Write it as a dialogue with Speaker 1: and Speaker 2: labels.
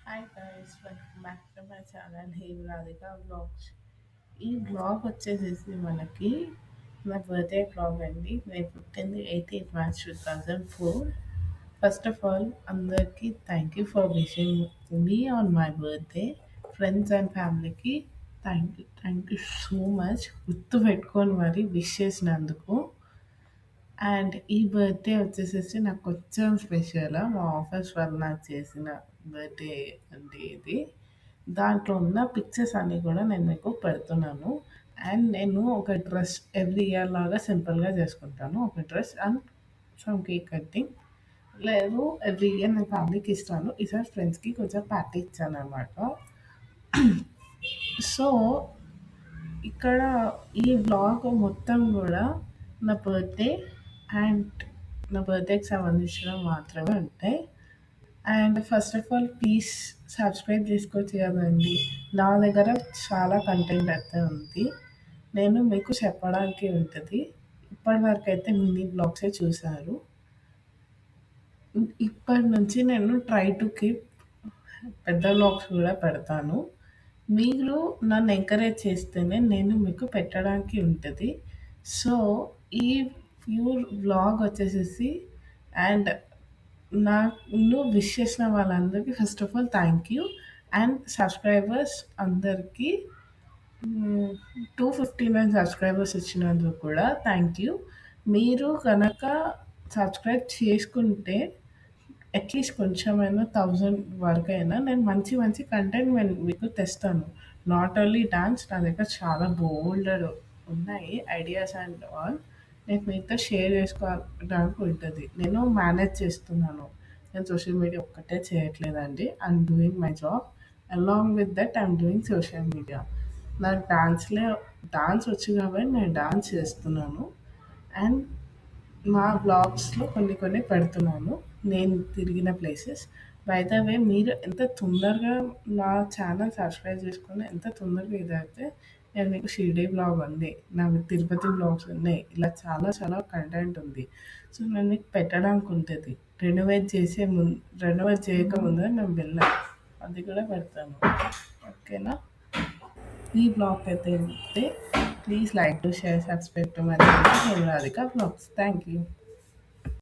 Speaker 1: Hi guys, welcome back to my channel Hemaradhika vlogs. ఈ vlog వచ్చేసేసి మనకి నా బర్త్డే వ్లాగ్ అండి. నేను పుట్టింది 18 March 2004. ఫస్ట్ ఆఫ్ ఆల్ అందరికీ thank you for wishing me on my birthday. Friends and ఫ్యామిలీకి థ్యాంక్ యూ సో మచ్ గుర్తు పెట్టుకొని మరి విష్ చేసినందుకు. అండ్ ఈ బర్త్‌డే వచ్చేసేసి నాకు కొంచెం స్పెషల్. మా ఆఫీస్ వాళ్ళు నాకు చేసిన బర్త్‌డే అంటే ఇది. దాంట్లో ఉన్న పిక్చర్స్ అన్నీ కూడా నేను మీకు పెడుతున్నాను. అండ్ నేను ఒక డ్రెస్ ఎవ్రీ ఇయర్ లాగా సింపుల్‌గా చేసుకుంటాను. ఒక dress and some cake cutting. లేదు, ఎవ్రీ ఇయర్ నేను ఫ్యామిలీకి ఇస్తాను. ఈసారి ఫ్రెండ్స్‌కి కొంచెం పార్టీ ఇచ్చాననమాట. సో ఇక్కడ ఈ వ్లాగ్ మొత్తం గూడా నా బర్త్‌డే అండ్ నా బర్త్‌డేకి సంబంధించినవి మాత్రమే ఉంటాయి. And first of all please subscribe చేసుకోవచ్చు కదండీ. నా దగ్గర చాలా కంటెంట్ అయితే ఉంది. నేను మీకు చెప్పడానికి ఉంటది. ఇప్పటివరకైతే మినీ వ్లాగ్సే చూసారు. ఇప్పటి నుంచి నేను ట్రై టు కీప్ పెద్ద వ్లాగ్స్ కూడా పెడతాను. మీరు నన్ను ఎంకరేజ్ చేస్తేనే నేను మీకు పెట్టడానికి ఉంటది. సో, ఈ ప్యూర్ వ్లాగ్ వచ్చేసేసి అండ్ నన్ను విష్ చేసిన వాళ్ళందరికీ first of all thank you. And subscribers అందరికీ 259 సబ్స్క్రైబర్స్ ఇచ్చినందుకు కూడా థ్యాంక్ యూ. మీరు కనుక సబ్స్క్రైబ్ చేసుకుంటే అట్లీస్ట్ కొంచెమైనా 1000 వరకైనా నేను మంచి మంచి కంటెంట్ మీకు తెస్తాను. నాట్ ఓన్లీ డాన్స్, నా దగ్గర చాలా బోల్డెడ్ ఉన్నాయి ఐడియాస్ అండ్ ఆల్. నేను మీతో షేర్ చేసుకోవడానికి ఉంటుంది. నేను మేనేజ్ చేస్తున్నాను. నేను సోషల్ మీడియా ఒక్కటే చేయట్లేదండి. I'm doing my job. Along with that I'm doing social media. నాకు డాన్స్ వచ్చు కాబట్టి నేను డాన్స్ చేస్తున్నాను. అండ్ మా బ్లాగ్స్‌లో కొన్ని కొన్ని పెడుతున్నాను. నేను తిరిగిన ప్లేసెస్. బై ద వే మీరు ఎంత తొందరగా నా ఛానల్ సబ్స్క్రైబ్ చేసుకొని ఎంత తొందరగా ఇదైతే నేను మీకు షిరిడీ బ్లాగ్ ఉంది. నాకు తిరుపతి బ్లాగ్స్ ఉన్నాయి. ఇలా చాలా చాలా కంటెంట్ ఉంది. సో, నేను మీకు పెట్టడానికి ఉంటది. రెనోవేట్ చేయకముందే మేము వెళ్ళాం. అది కూడా పెడతాను. ఓకేనా? ఈ బ్లాగ్ అయితే ఇంతే. Please like to share subscribe to my channel Hemaradhika vlogs. Thank you.